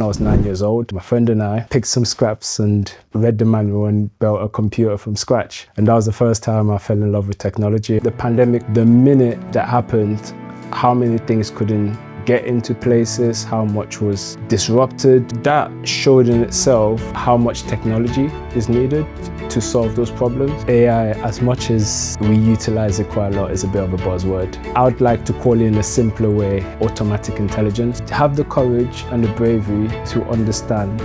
When I was 9 years old, my friend and I picked some scraps and read the manual and built a computer from scratch. And that was the first time I fell in love with technology. The pandemic, the minute that happened, how many things couldn't get into places, how much was disrupted. That showed in itself how much technology is needed to solve those problems. AI, as much as we utilize it quite a lot, is a bit of a buzzword. I would like to call it in a simpler way, automatic intelligence. To have the courage and the bravery to understand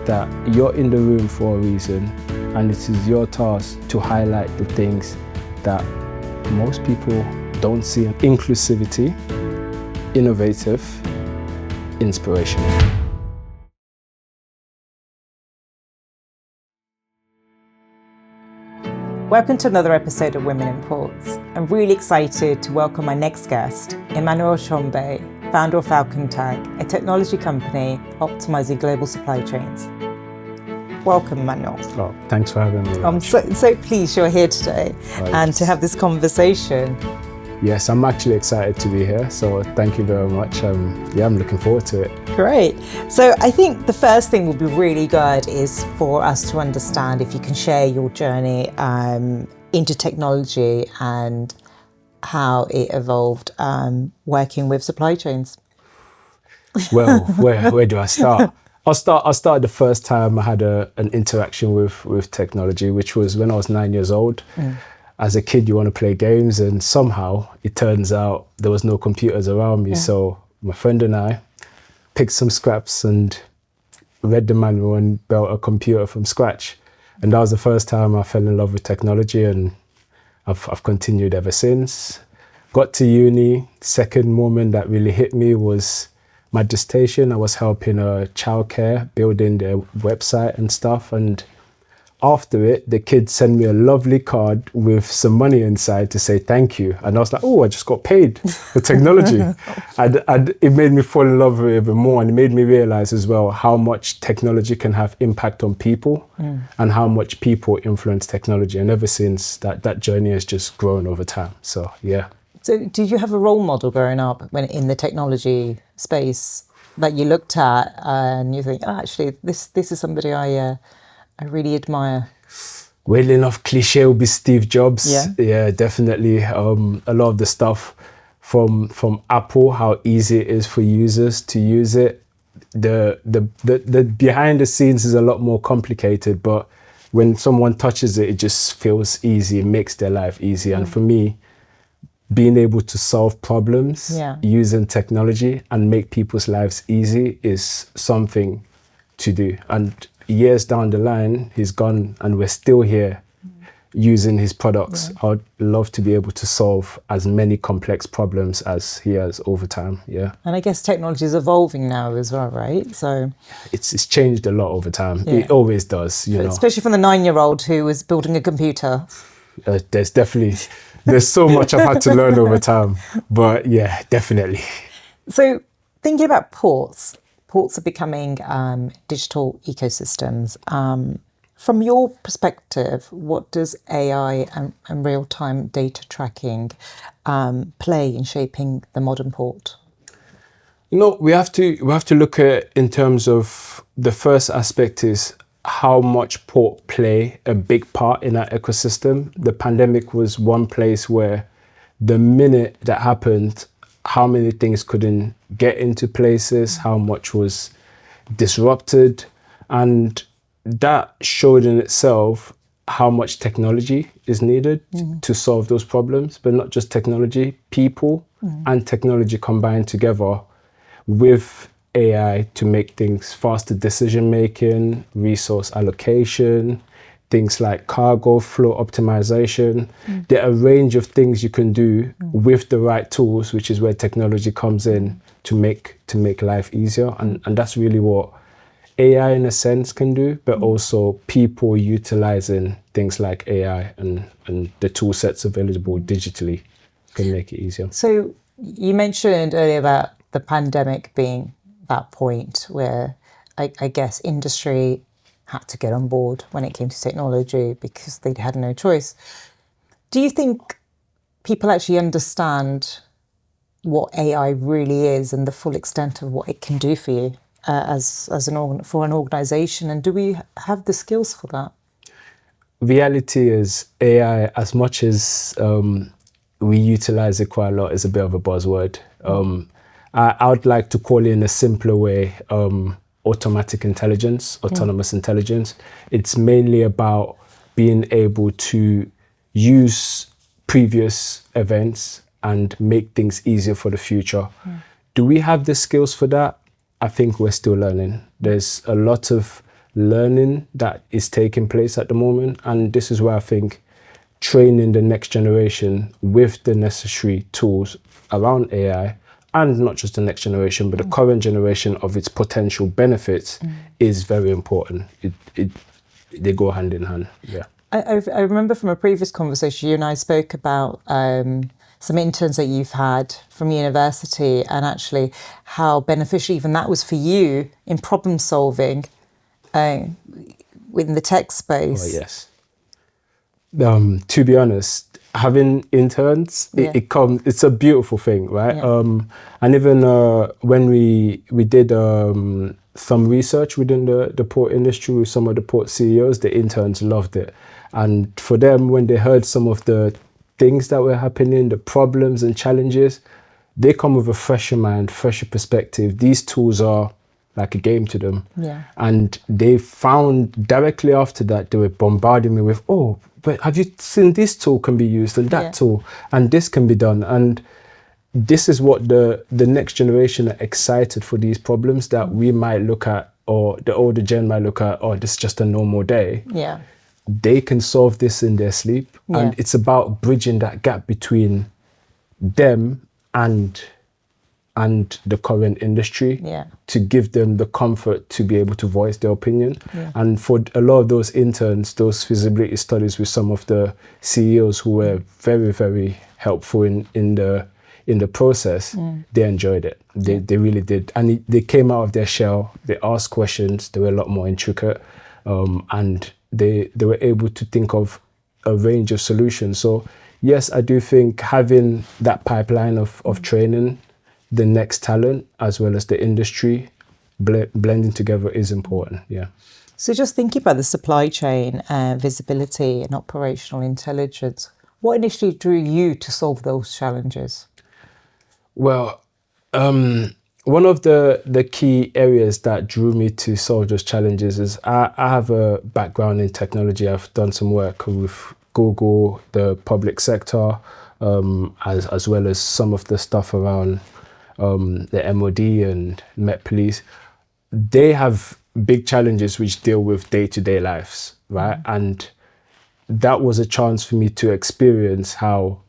that you're in the room for a reason, and it is your task to highlight the things that most people don't see. Inclusivity, innovative, inspirational. Welcome to another episode of Women in Ports. I'm really excited to welcome my next guest, Emmanuel Tchombe, founder of Falcon Tag, a technology company optimizing global supply chains. Welcome, Emmanuel. Oh, thanks for having me. I'm so pleased you're here today and to have this conversation. Yes, I'm actually excited to be here, so thank you very much. I'm looking forward to it. Great. So I think the first thing would be really good is for us to understand if you can share your journey into technology and how it evolved working with supply chains. Well, where do I start? I'll start the first time I had an interaction with technology, which was when I was 9 years old. As a kid, you want to play games, and somehow it turns out there was no computers around me. So my friend and I picked some scraps and read the manual and built a computer from scratch. And that was the first time I fell in love with technology, and I've continued ever since. Got to uni, second moment that really hit me was my dissertation. I was helping childcare, building their website and stuff. And after it, the kids sent me a lovely card with some money inside to say thank you. And I was like, oh, I just got paid for technology. and it made me fall in love with it even more. And it made me realize as well how much technology can have impact on people and how much people influence technology. And ever since, that journey has just grown over time. So, yeah. So did you have a role model growing up when in the technology space that you looked at and you think, oh, actually, this is somebody I really admire? Well enough, cliche would be Steve Jobs. Yeah, Definitely. A lot of the stuff from Apple, how easy it is for users to use it. The behind the scenes is a lot more complicated, but when someone touches it, it just feels easy. It makes their life easy. And for me, being able to solve problems using technology and make people's lives easy is something to do. And years down the line, he's gone and we're still here using his products. I'd love to be able to solve as many complex problems as he has over time. And I guess technology is evolving now as well, right? So it's changed a lot over time. It always does, you know. Especially from the 9-year-old who was building a computer. There's so much I've had to learn over time, but yeah, definitely. So thinking about ports are becoming digital ecosystems. From your perspective, what does AI and real-time data tracking play in shaping the modern port? You know, we have to look at it in terms of the first aspect is how much port play a big part in our ecosystem. The pandemic was one place where the minute that happened, how many things couldn't get into places, how much was disrupted. And that showed in itself how much technology is needed to solve those problems, but not just technology, people and technology combined together with AI to make things faster decision making, resource allocation, things like cargo flow optimization. There are a range of things you can do with the right tools, which is where technology comes in to make life easier. And that's really what AI in a sense can do, but also people utilizing things like AI and the tool sets available digitally can make it easier. So you mentioned earlier about the pandemic being that point where I guess industry had to get on board when it came to technology because they had no choice. Do you think people actually understand what AI really is and the full extent of what it can do for you for an organization, and do we have the skills for that? Reality is AI, as much as we utilize it quite a lot, is a bit of a buzzword. I would like to call it in a simpler way automatic intelligence, autonomous intelligence. It's mainly about being able to use previous events and make things easier for the future. Do we have the skills for that? I think we're still learning. There's a lot of learning that is taking place at the moment, and this is where I think training the next generation with the necessary tools around AI, and not just the next generation, but the current generation of its potential benefits is very important. They go hand in hand. Yeah. I remember from a previous conversation, you and I spoke about some interns that you've had from university, and actually how beneficial even that was for you in problem solving within the tech space. Oh, yes. To be honest, having interns, it's a beautiful thing, right? Yeah. And even when we did some research within the port industry with some of the port CEOs, the interns loved it. And for them, when they heard some of the things that were happening, the problems and challenges, they come with a fresher mind, fresher perspective. These tools are like a game to them. Yeah. And they found directly after that, they were bombarding me with, oh, but have you seen this tool can be used and that tool and this can be done? And this is what the next generation are excited for, these problems that we might look at, or the older gen might look at, oh, this is just a normal day. Yeah. They can solve this in their sleep. Yeah. And it's about bridging that gap between them and the current industry, to give them the comfort to be able to voice their opinion. And for a lot of those interns, those feasibility studies with some of the CEOs who were very, very helpful in the process, they enjoyed it. They really did. And they came out of their shell, they asked questions, they were a lot more intricate, and they were able to think of a range of solutions. So yes, I do think having that pipeline of training the next talent as well as the industry blending together is important. Yeah. So just thinking about the supply chain, visibility and operational intelligence, what initially drew you to solve those challenges? Well, one of the key areas that drew me to solve those challenges is I have a background in technology. I've done some work with Google, the public sector, as well as some of the stuff around the MOD and Met Police. They have big challenges which deal with day-to-day lives, right? And that was a chance for me to experience how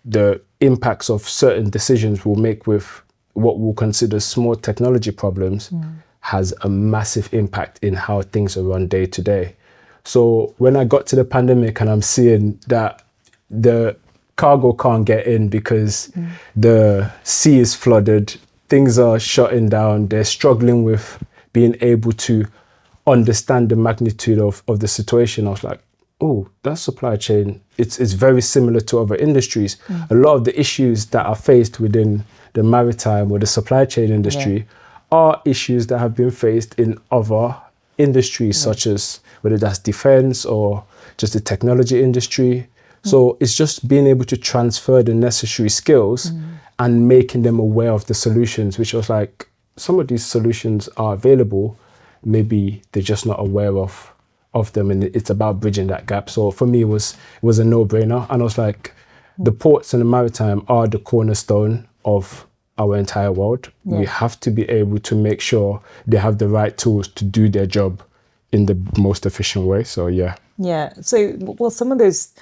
the impacts of certain decisions we'll make with what we'll consider small technology problems has a massive impact in how things are run day to day. So when I got to the pandemic and I'm seeing that the cargo can't get in because the sea is flooded, things are shutting down, they're struggling with being able to understand the magnitude of the situation, I was like, oh, that supply chain, it's very similar to other industries. A lot of the issues that are faced within the maritime or the supply chain industry are issues that have been faced in other industries, such as whether that's defense or just the technology industry. So it's just being able to transfer the necessary skills and making them aware of the solutions, which was like, some of these solutions are available, maybe they're just not aware of them, and it's about bridging that gap. So for me, it was a no-brainer, and I was like, the ports and the maritime are the cornerstone of our entire world. We have to be able to make sure they have the right tools to do their job in the most efficient way. So so well, some of those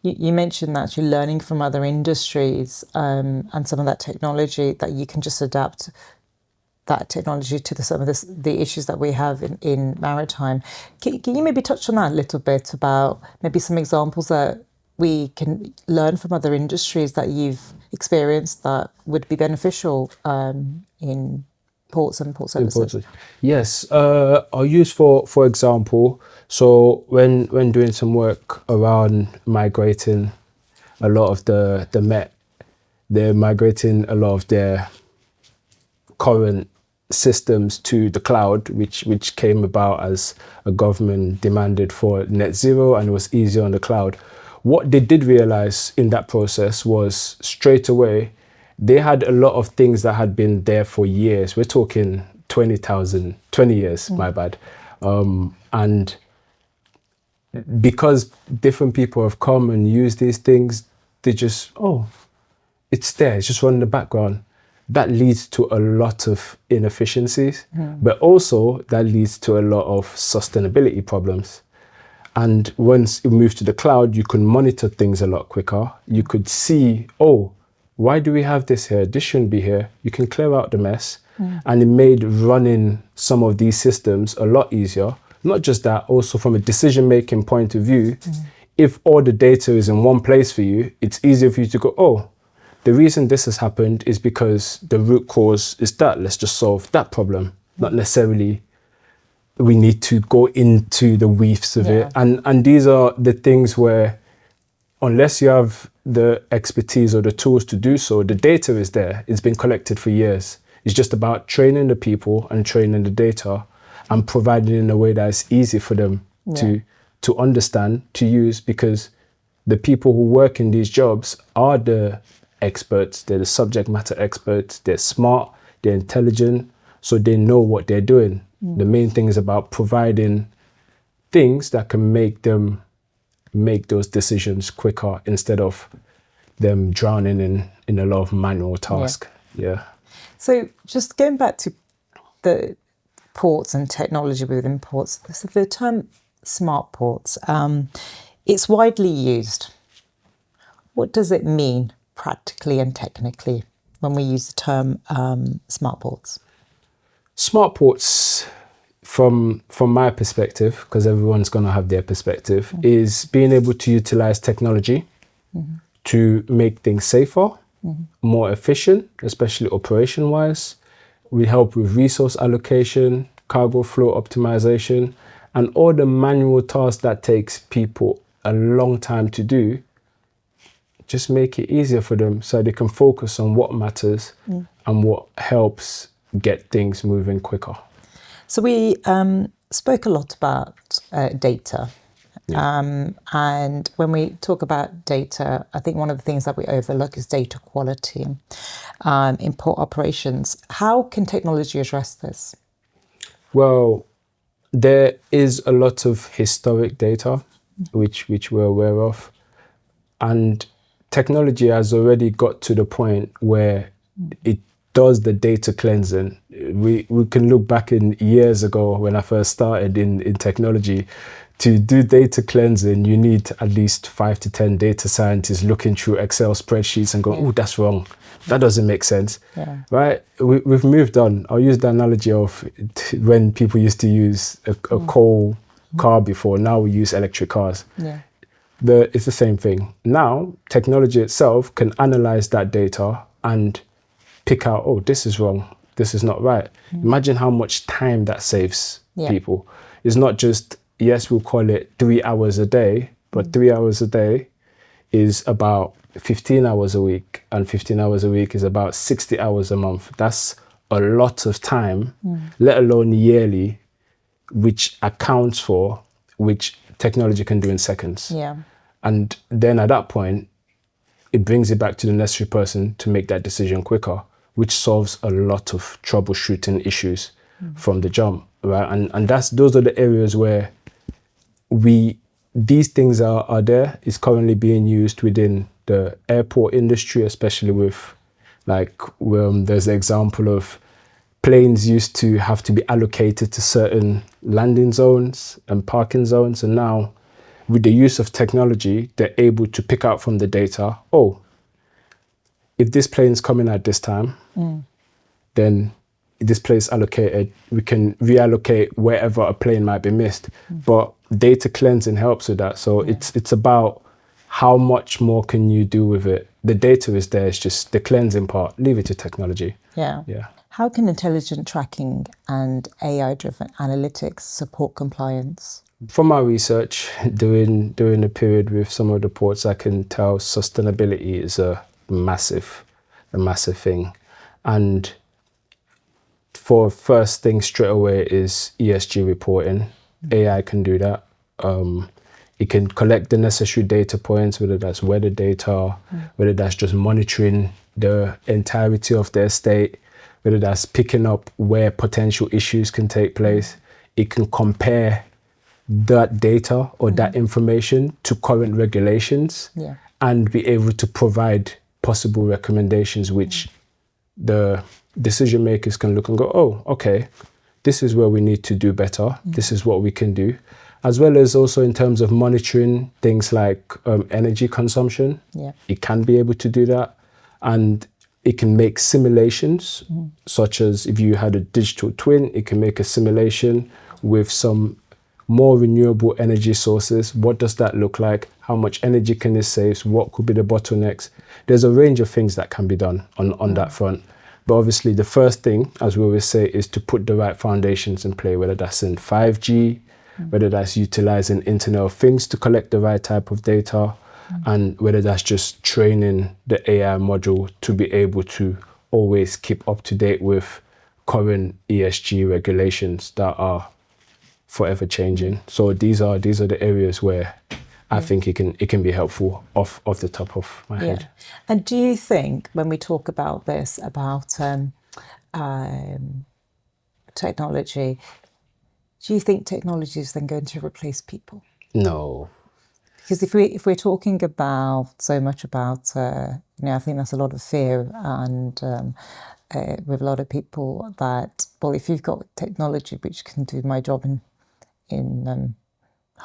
you mentioned that you're learning from other industries, and some of that technology that you can just adapt that technology to some of the issues that we have in maritime. Can you maybe touch on that a little bit, about maybe some examples that we can learn from other industries that you've experienced that would be beneficial in ports and port services? Yes, I'll use for example, so when doing some work around migrating a lot of the Met, they're migrating a lot of their current systems to the cloud, which came about as a government demanded for net zero, and it was easier on the cloud. What they did realize in that process was straight away, they had a lot of things that had been there for years. We're talking 20 years, my bad. And because different people have come and used these things, they just, oh, it's there, it's just running in the background. That leads to a lot of inefficiencies, but also that leads to a lot of sustainability problems. And once you move to the cloud, you can monitor things a lot quicker. You could see, oh, why do we have this here? This shouldn't be here. You can clear out the mess. And it made running some of these systems a lot easier. Not just that, also from a decision-making point of view, if all the data is in one place for you, it's easier for you to go, oh, the reason this has happened is because the root cause is that. Let's just solve that problem. Not necessarily we need to go into the weaves of it. And these are the things where, unless you have the expertise or the tools to do so, the data is there. It's been collected for years. It's just about training the people and training the data and providing it in a way that is easy for them to understand, to use, because the people who work in these jobs are the experts. They're the subject matter experts. They're smart, they're intelligent, so they know what they're doing. The main thing is about providing things that can make them make those decisions quicker instead of them drowning in a lot of manual tasks. So just going back to the ports and technology within ports, so the term smart ports, it's widely used. What does it mean practically and technically when we use the term smart ports? Smart ports, from my perspective, because everyone's going to have their perspective, is being able to utilize technology to make things safer, more efficient, especially operation-wise. We help with resource allocation, cargo flow optimization, and all the manual tasks that takes people a long time to do. Just make it easier for them so they can focus on what matters and what helps get things moving quicker. So we spoke a lot about data. And when we talk about data, I think one of the things that we overlook is data quality in port operations. How can technology address this? Well, there is a lot of historic data which we're aware of, and technology has already got to the point where it does the data cleansing. We can look back in years ago when I first started in technology. To do data cleansing, you need at least 5 to 10 data scientists looking through Excel spreadsheets and going, oh, that's wrong. That doesn't make sense, right? We've moved on. I'll use the analogy of when people used to use a coal car before. Now we use electric cars. It's the same thing. Now, technology itself can analyze that data and pick out, oh, this is wrong. This is not right. Imagine how much time that saves people. It's not just, yes, we'll call it 3 hours a day, but 3 hours a day is about 15 hours a week, and 15 hours a week is about 60 hours a month. That's a lot of time, let alone yearly, which accounts for, which technology can do in seconds. And then at that point, it brings it back to the necessary person to make that decision quicker, which solves a lot of troubleshooting issues from the jump, right? And those are the areas where these things are there. It's currently being used within the airport industry, especially with there's an example of planes used to have to be allocated to certain landing zones and parking zones. And now with the use of technology, they're able to pick out from the data, oh, if this plane's coming at this time, then this place allocated, we can reallocate wherever a plane might be missed. But data cleansing helps with that. So it's about how much more can you do with it. The data is there, it's just the cleansing part. Leave it to technology. How can intelligent tracking and AI-driven analytics support compliance? From our research, during the period with some of the ports, I can tell sustainability is a massive thing. And for first thing straight away is ESG reporting. AI can do that. It can collect the necessary data points, whether that's weather data, whether that's just monitoring the entirety of the estate, whether that's picking up where potential issues can take place. It can compare that data or that information to current regulations and be able to provide possible recommendations which the decision makers can look and go, oh, okay, this is where we need to do better. This is what we can do. As well as also in terms of monitoring things like energy consumption. It can be able to do that. And it can make simulations, such as if you had a digital twin, it can make a simulation with some more renewable energy sources. What does that look like? How much energy can it save? What could be the bottlenecks? There's a range of things that can be done on that front. But obviously the first thing, as we always say, is to put the right foundations in play, whether that's in 5G, whether that's utilizing Internet of Things to collect the right type of data, and whether that's just training the AI module to be able to always keep up to date with current ESG regulations that are forever changing. So these are the areas where I think it can be helpful off the top of my head. And do you think when we talk about this, about technology, do you think technology is then going to replace people? No. Because if we're talking about so much about, I think that's a lot of fear and with a lot of people that, well, if you've got technology which can do my job in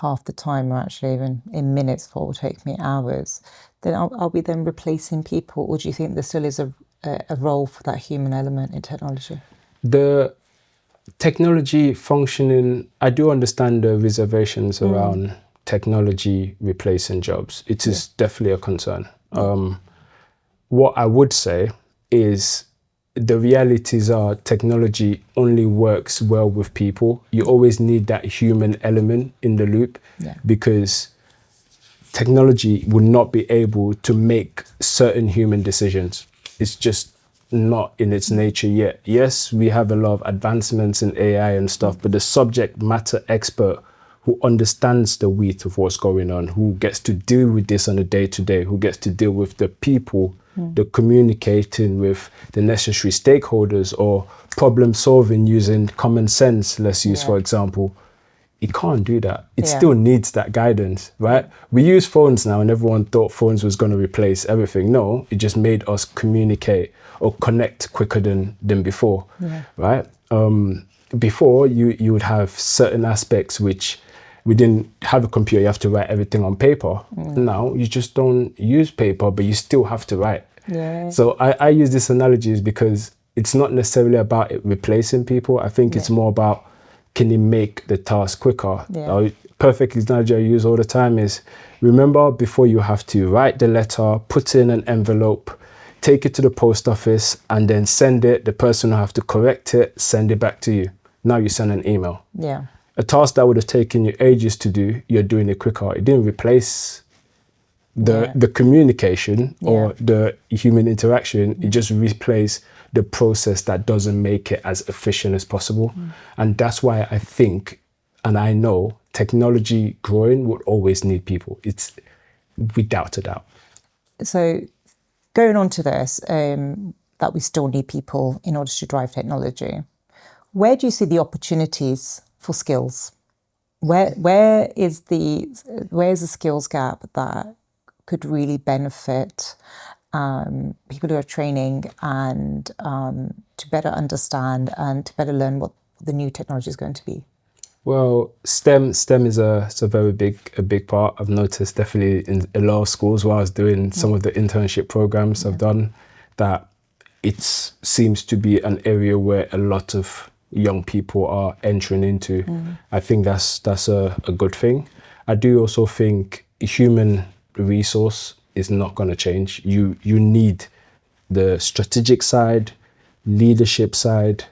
half the time, or actually even in minutes, what will take me hours, then are we then replacing people, or do you think there still is a role for that human element in technology? The technology functioning, I do understand the reservations around technology replacing jobs. It is definitely a concern. What I would say is the realities are technology only works well with people. You always need that human element in the loop because technology would not be able to make certain human decisions. It's just not in its nature yet. Yes, we have a lot of advancements in AI and stuff, but the subject matter expert who understands the wheat of what's going on, who gets to deal with this on a day-to-day, who gets to deal with the people, the communicating with the necessary stakeholders or problem solving using common sense, let's use for example, it can't do that. It still needs that guidance, right? We use phones now and everyone thought phones was going to replace everything. No, it just made us communicate or connect quicker than before, right? Before, you would have certain aspects which we didn't have a computer, you have to write everything on paper. Now, you just don't use paper, but you still have to write. So I use this analogy because it's not necessarily about it replacing people. I think it's more about, can it make the task quicker? Perfect analogy I use all the time is, remember before you have to write the letter, put in an envelope, take it to the post office, and then send it. The person will have to correct it, send it back to you. Now you send an email. A task that would have taken you ages to do, you're doing it quicker. It didn't replace the communication or the human interaction. It just replaced the process that doesn't make it as efficient as possible. And that's why I think, and I know, technology growing would always need people. It's without a doubt. So going on to this, that we still need people in order to drive technology, where do you see the opportunities for skills? Where is the skills gap that could really benefit people who are training and to better understand and to better learn what the new technology is going to be? Well, STEM is a very big part. I've noticed definitely in a lot of schools while I was doing some of the internship programs I've done, that it seems to be an area where a lot of young people are entering into. I think that's a good thing. I do also think human resource is not going to change. You need the strategic side, leadership side,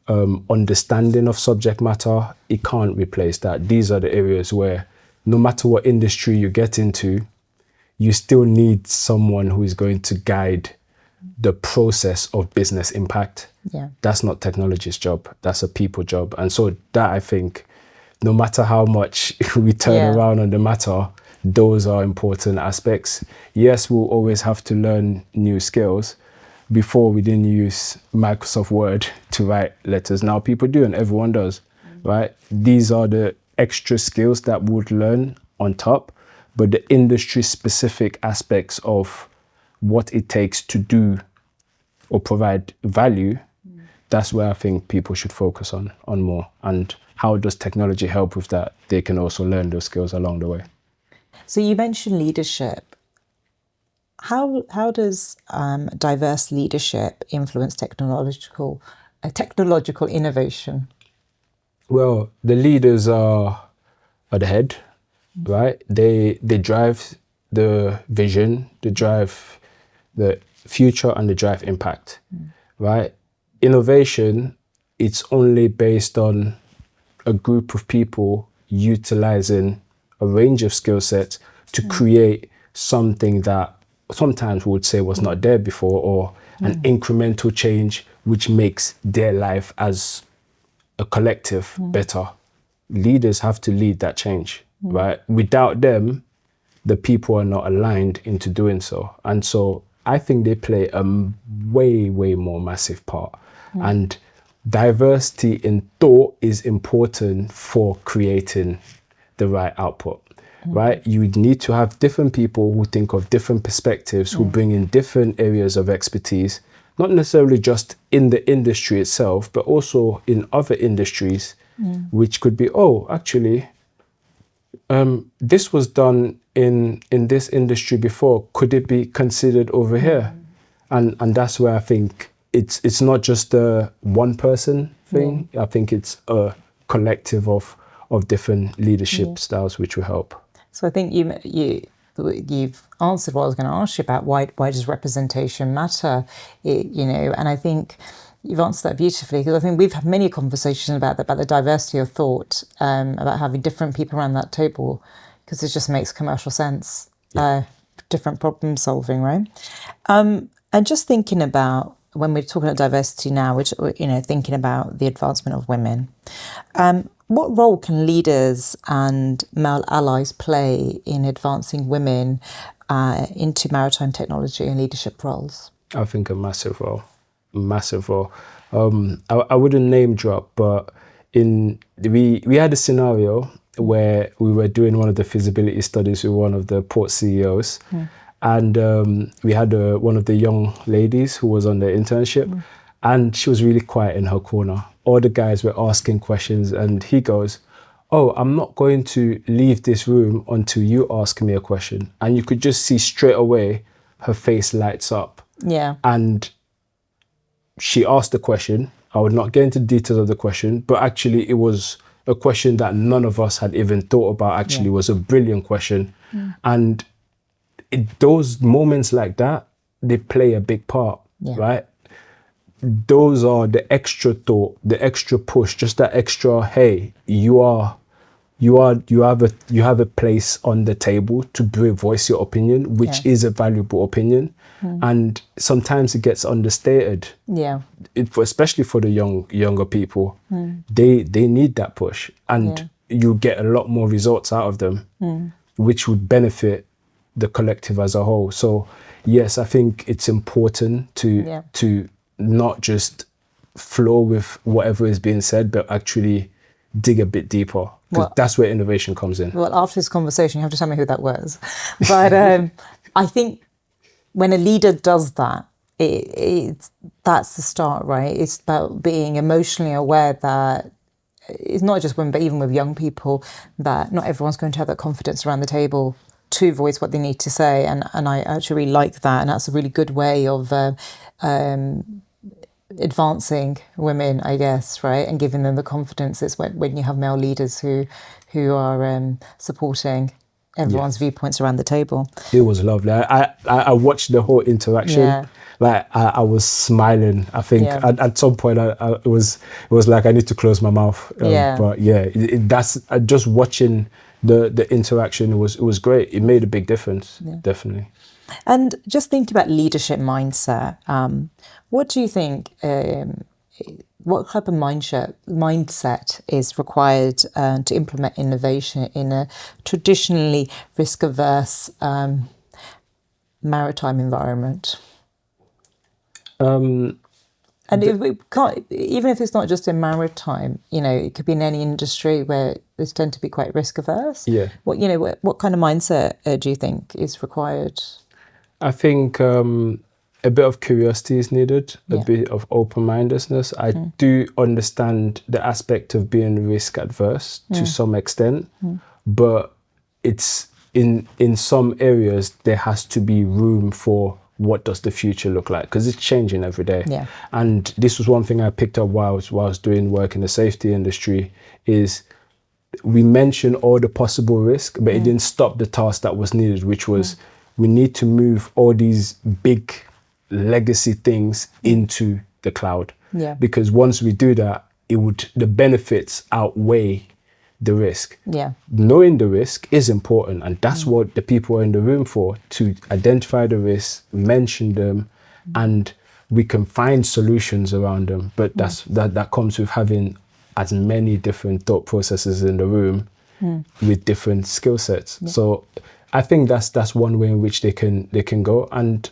understanding of subject matter. It can't replace that. These are the areas where no matter what industry you get into, you still need someone who is going to guide the process of business impact. Yeah. That's not technology's job. That's a people job. And so that, I think, no matter how much we turn around on the matter, those are important aspects. Yes, we'll always have to learn new skills. Before, we didn't use Microsoft Word to write letters. Now people do, and everyone does, right? These are the extra skills that we would learn on top, but the industry-specific aspects of what it takes to do or provide value, that's where I think people should focus on more. And how does technology help with that? They can also learn those skills along the way. So you mentioned leadership. How does diverse leadership influence technological innovation? Well, the leaders are the head, right? They drive the vision, they drive the future, and they drive impact, right? Innovation, it's only based on a group of people utilizing a range of skill sets to create something that sometimes we would say was not there before, or an incremental change which makes their life as a collective better. Leaders have to lead that change, right? Without them, the people are not aligned into doing so. And so I think they play a way, way more massive part. And diversity in thought is important for creating the right output, right? You would need to have different people who think of different perspectives, who bring in different areas of expertise, not necessarily just in the industry itself, but also in other industries, which could be, oh, actually, this was done in this industry before. Could it be considered over here? And that's where I think it's not just a one person thing. I think it's a collective of different leadership styles which will help. So I think you've answered what I was going to ask you about. Why does representation matter? And I think you've answered that beautifully, because I think we've had many conversations about the diversity of thought, about having different people around that table, because it just makes commercial sense. Different problem solving, right? And just thinking about, when we're talking about diversity now, which, thinking about the advancement of women, what role can leaders and male allies play in advancing women into maritime technology and leadership roles? I think a massive role. I wouldn't name drop, but we had a scenario where we were doing one of the feasibility studies with one of the port CEOs, and we had one of the young ladies who was on the internship, and she was really quiet in her corner. All the guys were asking questions, and he goes, "Oh, I'm not going to leave this room until you ask me a question." And you could just see straight away her face lights up. Yeah. And she asked the question. I would not get into details of the question, but actually it was a question that none of us had even thought about. Actually, was a brilliant question. And those moments like that, they play a big part, right? Those are the extra thought, the extra push, just that extra, hey, you have a place on the table to voice your opinion, which is a valuable opinion. And sometimes it gets understated. Yeah. Especially for the younger people, they need that push, and you get a lot more results out of them, which would benefit the collective as a whole. So yes, I think it's important to not just flow with whatever is being said, but actually dig a bit deeper, because that's where innovation comes in. Well, after this conversation, you have to tell me who that was. But I think when a leader does that, that's the start, right? It's about being emotionally aware that it's not just women, but even with young people, that not everyone's going to have that confidence around the table to voice what they need to say. And I actually really like that. And that's a really good way of advancing women, I guess, right? And giving them the confidence. It's when you have male leaders who are supporting everyone's viewpoints around the table. It was lovely. I watched the whole interaction. Like I was smiling. I think at some point it was like I need to close my mouth. But that's just watching the interaction. It was great. It made a big difference. Definitely. And just thinking about leadership mindset, what do you think? What type of mindset is required to implement innovation in a traditionally risk-averse maritime environment? And if we can't, even if it's not just in maritime, it could be in any industry where they tend to be quite risk averse. Yeah. What kind of mindset do you think is required? I think a bit of curiosity is needed, a Yeah. bit of open-mindedness. I do understand the aspect of being risk adverse to some extent, but it's in some areas there has to be room for what does the future look like, because it's changing every day. Yeah. And this was one thing I picked up while I was doing work in the safety industry is we mentioned all the possible risk, but it didn't stop the task that was needed, which was we need to move all these big legacy things into the cloud. Yeah. Because once we do that, the benefits outweigh the risk. Yeah. Knowing the risk is important, and that's what the people are in the room for, to identify the risks, mention them, and we can find solutions around them. But that comes with having as many different thought processes in the room with different skill sets. So I think that's one way in which they can go, and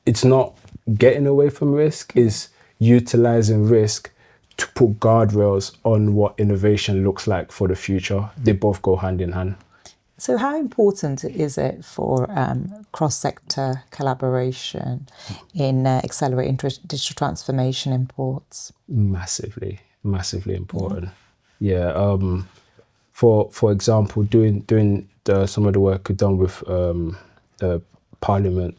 it's not getting away from risk, is utilizing risk to put guardrails on what innovation looks like for the future. They both go hand in hand. So how important is it for cross-sector collaboration in accelerating digital transformation in ports? Massively important. Yeah. For example, doing some of the work we've done with Parliament,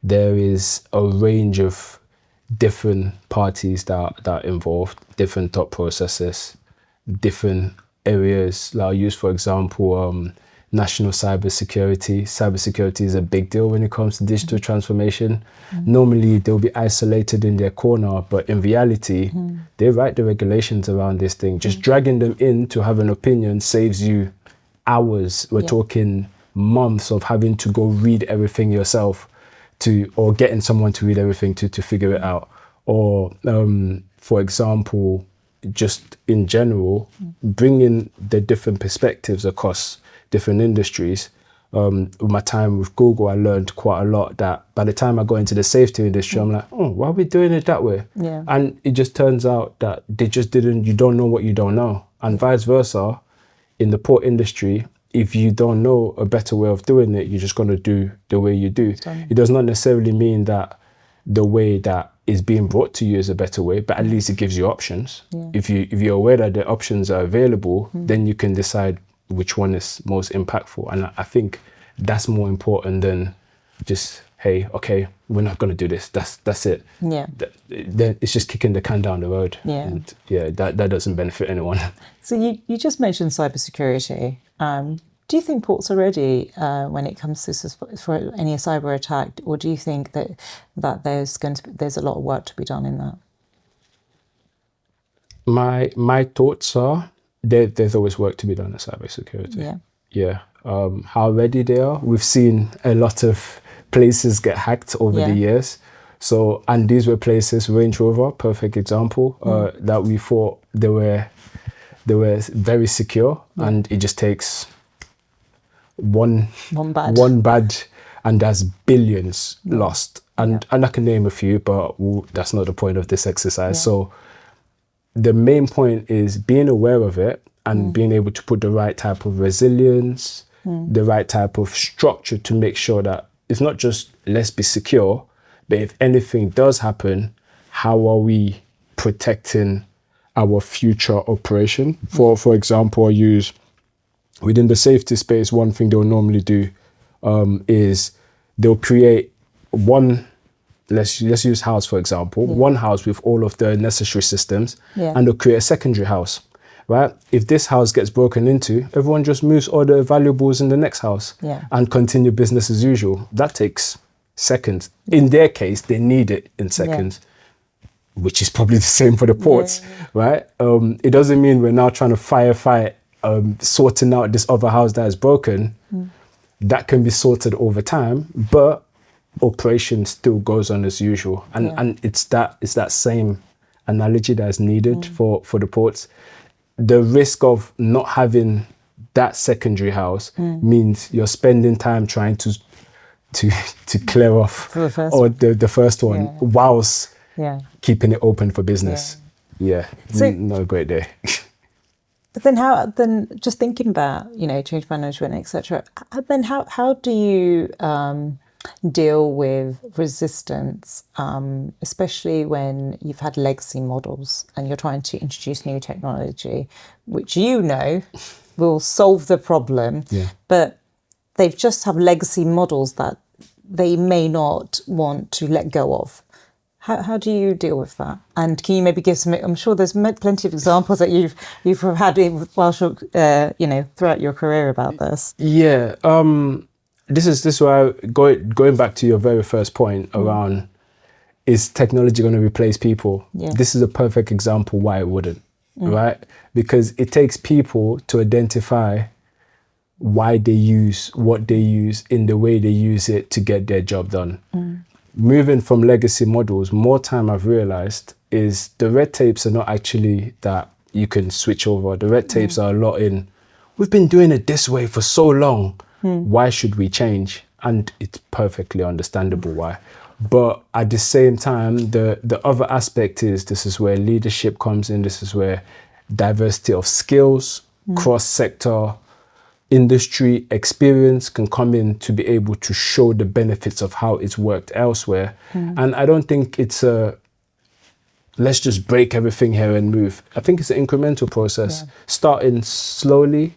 there is a range of different parties that are involved, different thought processes, different areas. Like I'll use, for example, national cybersecurity. Cybersecurity is a big deal when it comes to digital transformation. Normally, they'll be isolated in their corner, but in reality, they write the regulations around this thing. Just dragging them in to have an opinion saves you hours. We're talking months of having to go read everything yourself, or getting someone to read everything to figure it out. Or, for example, just in general, bringing the different perspectives across different industries. With my time with Google, I learned quite a lot that by the time I got into the safety industry, I'm like, why are we doing it that way? Yeah. And it just turns out that you don't know what you don't know. And vice versa, in the port industry, if you don't know a better way of doing it, you're just going to do the way you do. It does not necessarily mean that the way that is being brought to you is a better way, but at least it gives you options. Yeah. If you're aware that the options are available, then you can decide which one is most impactful. And I think that's more important than just, hey, okay, we're not going to do this. That's it. Yeah. Then it's just kicking the can down the road. Yeah. And that doesn't benefit anyone. So you just mentioned cybersecurity. Do you think ports are ready when it comes to for any cyber attack, or do you think that there's a lot of work to be done in that? My thoughts are there's always work to be done in cybersecurity. Yeah. Yeah. How ready they are? We've seen a lot of places get hacked over the years. So, and these were places, Range Rover, perfect example, that we thought they were very secure, and it just takes one bad, and that's billions lost. And I can name a few, but that's not the point of this exercise. So the main point is being aware of it and being able to put the right type of resilience, the right type of structure to make sure that it's not just let's be secure, but if anything does happen, how are we protecting our future operation? For example, I use within the safety space, one thing they'll normally do is they'll create one, let's use house for example, one house with all of the necessary systems, and they'll create a secondary house, right? If this house gets broken into, everyone just moves all the valuables in the next house and continue business as usual. That takes seconds. In their case, they need it in seconds. Which is probably the same for the ports, right? It doesn't mean we're now trying to firefight sorting out this other house that is broken. That can be sorted over time, but operation still goes on as usual. And it's that same analogy that's needed for the ports. The risk of not having that secondary house means you're spending time trying to clear off For the first or the first one whilst keeping it open for business. So- Not a great day. But then just thinking about, change management, etc. Then how do you deal with resistance, especially when you've had legacy models and you're trying to introduce new technology, which will solve the problem, but they've just have legacy models that they may not want to let go of. How do you deal with that? And can you maybe give some? I'm sure there's plenty of examples that you've had whilst throughout your career about this. Yeah. This is why going back to your very first point around, is technology going to replace people? Yeah. This is a perfect example why it wouldn't, right? Because it takes people to identify why they use what they use in the way they use it to get their job done. Moving from legacy models, more time I've realized is the red tapes are not actually that you can switch over. The red tapes are a lot in, we've been doing it this way for so long. Why should we change? And it's perfectly understandable why. But at the same time, the other aspect is, this is where leadership comes in. This is where diversity of skills, cross-sector, industry experience can come in to be able to show the benefits of how it's worked elsewhere. And I don't think it's let's just break everything here and move. I think it's an incremental process, starting slowly,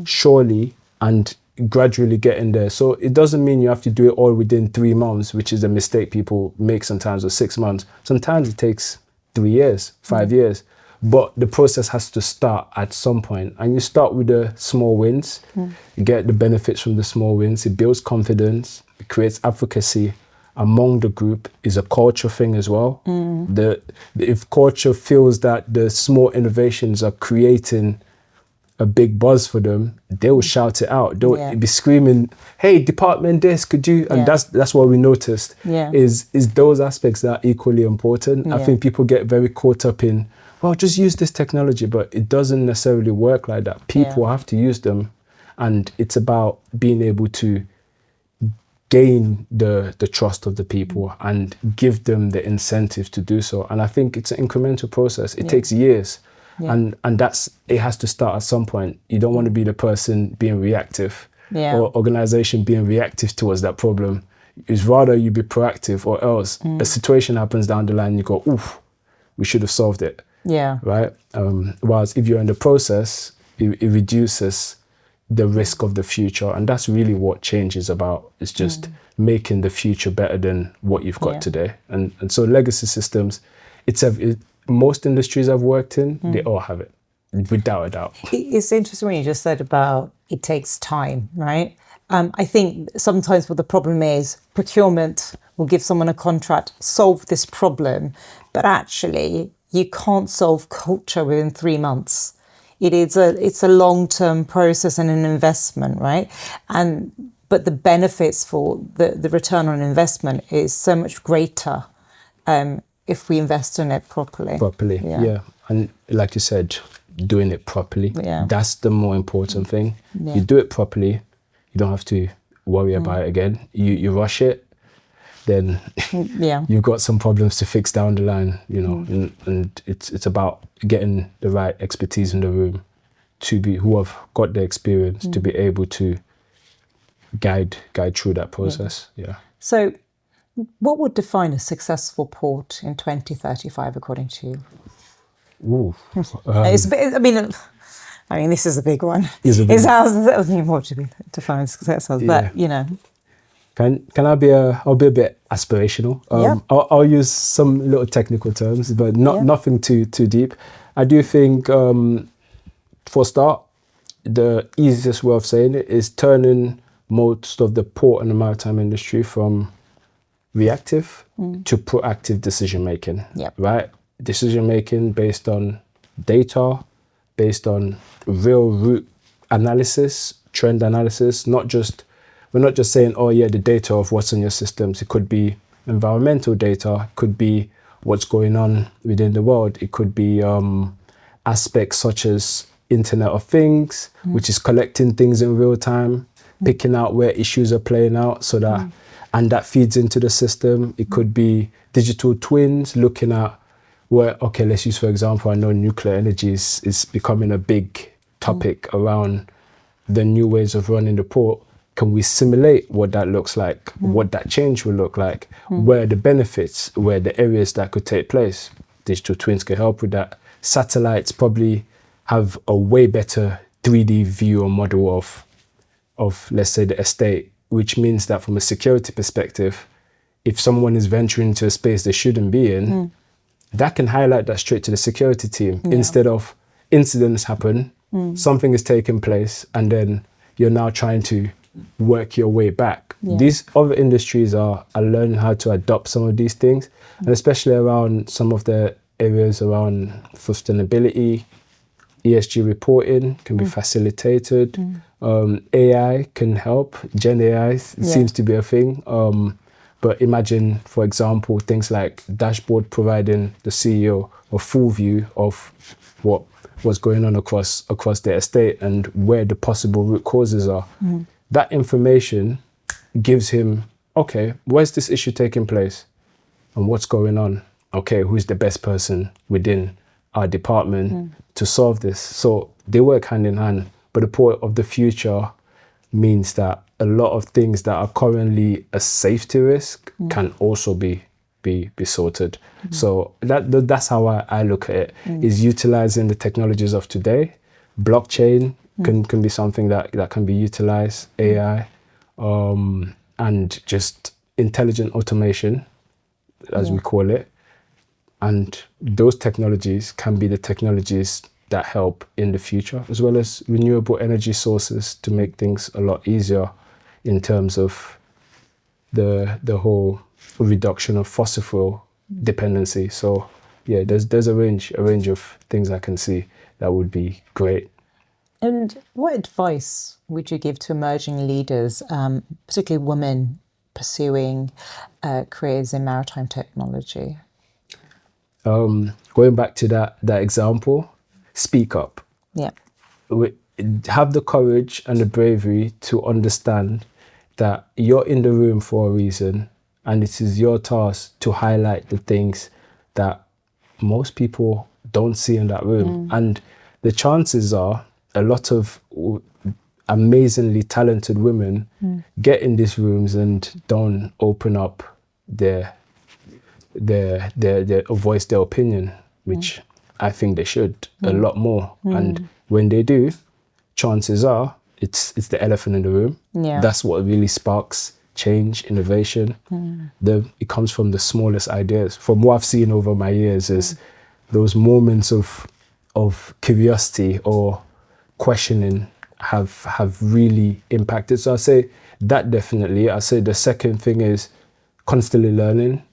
surely, and gradually getting there. So it doesn't mean you have to do it all within 3 months, which is a mistake people make sometimes, or 6 months. Sometimes it takes 3 years, 5 years. But the process has to start at some point. And you start with the small wins. You get the benefits from the small wins. It builds confidence. It creates advocacy among the group. Is a culture thing as well. If culture feels that the small innovations are creating a big buzz for them, they will shout it out. They'll be screaming, "Hey, department this, could you?" And that's what we noticed. Is those aspects that are equally important. I think people get very caught up in, well, just use this technology, but it doesn't necessarily work like that. People have to use them, and it's about being able to gain the trust of the people and give them the incentive to do so. And I think it's an incremental process. It takes years. And it has to start at some point. You don't want to be the person being reactive or organization being reactive towards that problem. It's rather you be proactive, or else a situation happens down the line, you go, oof, we should have solved it. Right? Whereas if you're in the process, it reduces the risk of the future. And that's really what change is about. It's just making the future better than what you've got today. And so legacy systems, most industries I've worked in, they all have it, without a doubt. It's interesting when you just said about it takes time, right? I think sometimes what the problem is, procurement will give someone a contract, solve this problem, but actually you can't solve culture within 3 months. It's a long-term process and an investment, right? But the benefits for the return on investment is so much greater if we invest in it properly. And like you said, doing it properly, that's the more important thing. You do it properly, you don't have to worry about it again. You rush it, then you've got some problems to fix down the line, and it's about getting the right expertise in the room who have got the experience to be able to guide through that process. So what would define a successful port in 2035 according to you? It's a bit, I mean, this is a big one. It's how more to be defined success, but Can I I'll be a bit aspirational. I'll use some little technical terms, but nothing too deep. I do think, for a start, the easiest way of saying it is turning most of the port and the maritime industry from reactive to proactive decision making. Right? Decision making based on data, based on real route analysis, trend analysis, not just we're not just saying, oh yeah, the data of what's on your systems. It could be environmental data, it could be what's going on within the world. It could be aspects such as Internet of Things, which is collecting things in real time, picking out where issues are playing out so that, and that feeds into the system. It could be digital twins, looking at where, okay, let's use, for example, I know nuclear energy is becoming a big topic around the new ways of running the port. Can we simulate what that looks like, what that change will look like, where are the benefits, where the areas that could take place? Digital twins can help with that. Satellites probably have a way better 3D view or model of let's say, the estate, which means that from a security perspective, if someone is venturing into a space they shouldn't be in, that can highlight that straight to the security team. Instead of incidents happen, something is taking place, and then you're now trying to work your way back. These other industries are learning how to adopt some of these things, and especially around some of the areas around sustainability, ESG reporting can be facilitated. AI can help. Gen AI seems to be a thing. But imagine, for example, things like dashboard providing the CEO a full view of what's going on across the estate and where the possible root causes are. That information gives him, okay, where's this issue taking place and what's going on? Okay, who's the best person within our department to solve this? So they work hand in hand. But the port of the future means that a lot of things that are currently a safety risk can also be sorted. So that's how I look at it, is utilizing the technologies of today. Blockchain can be something that can be utilized, AI, and just intelligent automation, as we call it. And those technologies can be the technologies that help in the future, as well as renewable energy sources to make things a lot easier in terms of the whole reduction of fossil fuel dependency. So yeah, there's a range of things I can see that would be great. And what advice would you give to emerging leaders, particularly women pursuing careers in maritime technology? Going back to that example, speak up. Yeah. Have the courage and the bravery to understand that you're in the room for a reason, and it is your task to highlight the things that most people don't see in that room. And the chances are a lot of amazingly talented women get in these rooms and don't open up their voice their opinion, which I think they should a lot more. And when they do, chances are it's the elephant in the room. That's what really sparks change, innovation. It comes from the smallest ideas. From what I've seen over my years, is those moments of curiosity or questioning have really impacted. So I say that definitely. I say the second thing is constantly learning.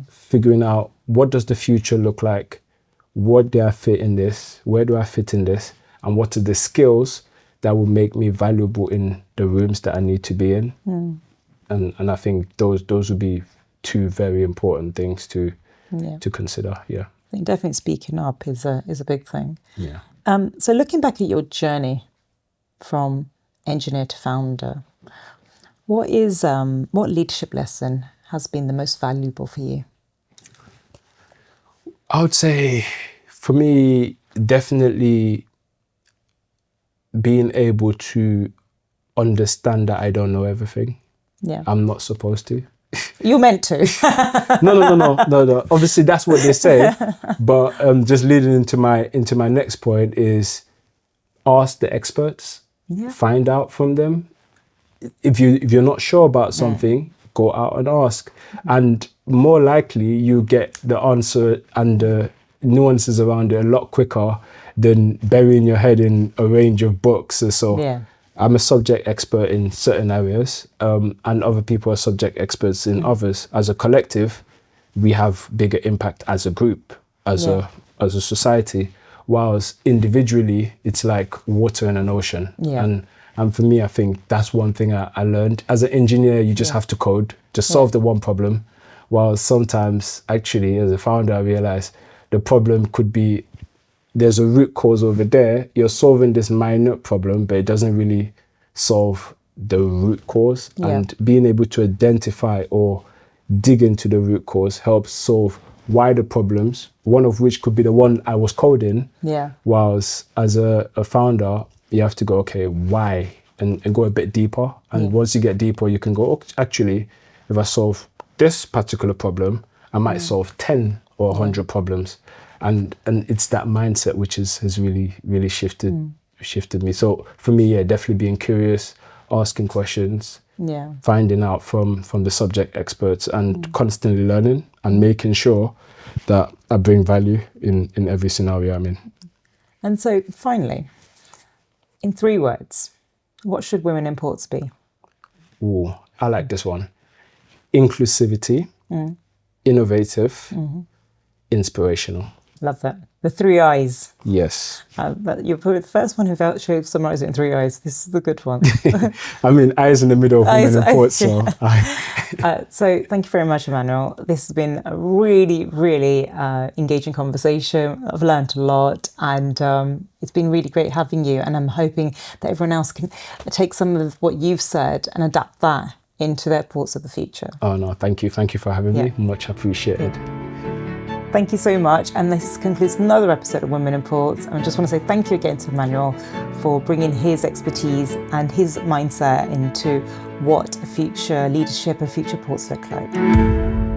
Figuring out, what does the future look like? What do I fit in this? Where do I fit in this? And what are the skills that will make me valuable in the rooms that I need to be in? And I think those would be two very important things to consider. Yeah. I think definitely speaking up is a big thing. Yeah. So looking back at your journey from engineer to founder, what leadership lesson has been the most valuable for you? I would say, for me, definitely being able to understand that I don't know everything. I'm not supposed to. You're meant to. No. Obviously, that's what they say. But just leading into my next point is ask the experts. Find out from them. If you're not sure about something, go out and ask. And more likely you get the answer and the nuances around it a lot quicker than burying your head in a range of books. So I'm a subject expert in certain areas, and other people are subject experts in others. As a collective, we have bigger impact as a group, as a society. Whilst individually, it's like water in an ocean. And And for me, I think that's one thing I learned. As an engineer, you just have to code, just solve the one problem. While sometimes, actually, as a founder, I realized the problem could be there's a root cause over there. You're solving this minor problem, but it doesn't really solve the root cause. Yeah. And being able to identify or dig into the root cause helps solve wider problems, one of which could be the one I was coding. Yeah. Whilst as a founder, you have to go, okay, why? And go a bit deeper. And once you get deeper, you can go, oh, actually, if I solve this particular problem, I might solve 10 or 100 problems. And it's that mindset which has really shifted me. So for me, yeah, definitely being curious, asking questions, finding out from the subject experts, and constantly learning and making sure that I bring value in every scenario I'm in. And so finally, in 3 words, what should women in ports be? Ooh, I like this one. Inclusivity, innovative, inspirational. Love that. The 3 I's. Yes. But you're probably the first one who showed summarize it in 3 I's. This is the good one. I mean, eyes in the middle of women in ports. So, so thank you very much, Emmanuel. This has been a really, really engaging conversation. I've learned a lot, and it's been really great having you. And I'm hoping that everyone else can take some of what you've said and adapt that into their ports of the future. Oh no, thank you. Thank you for having me. Much appreciated. Thank you so much. And this concludes another episode of Women in Ports. And I just want to say thank you again to Emmanuel for bringing his expertise and his mindset into what a future leadership of future ports look like.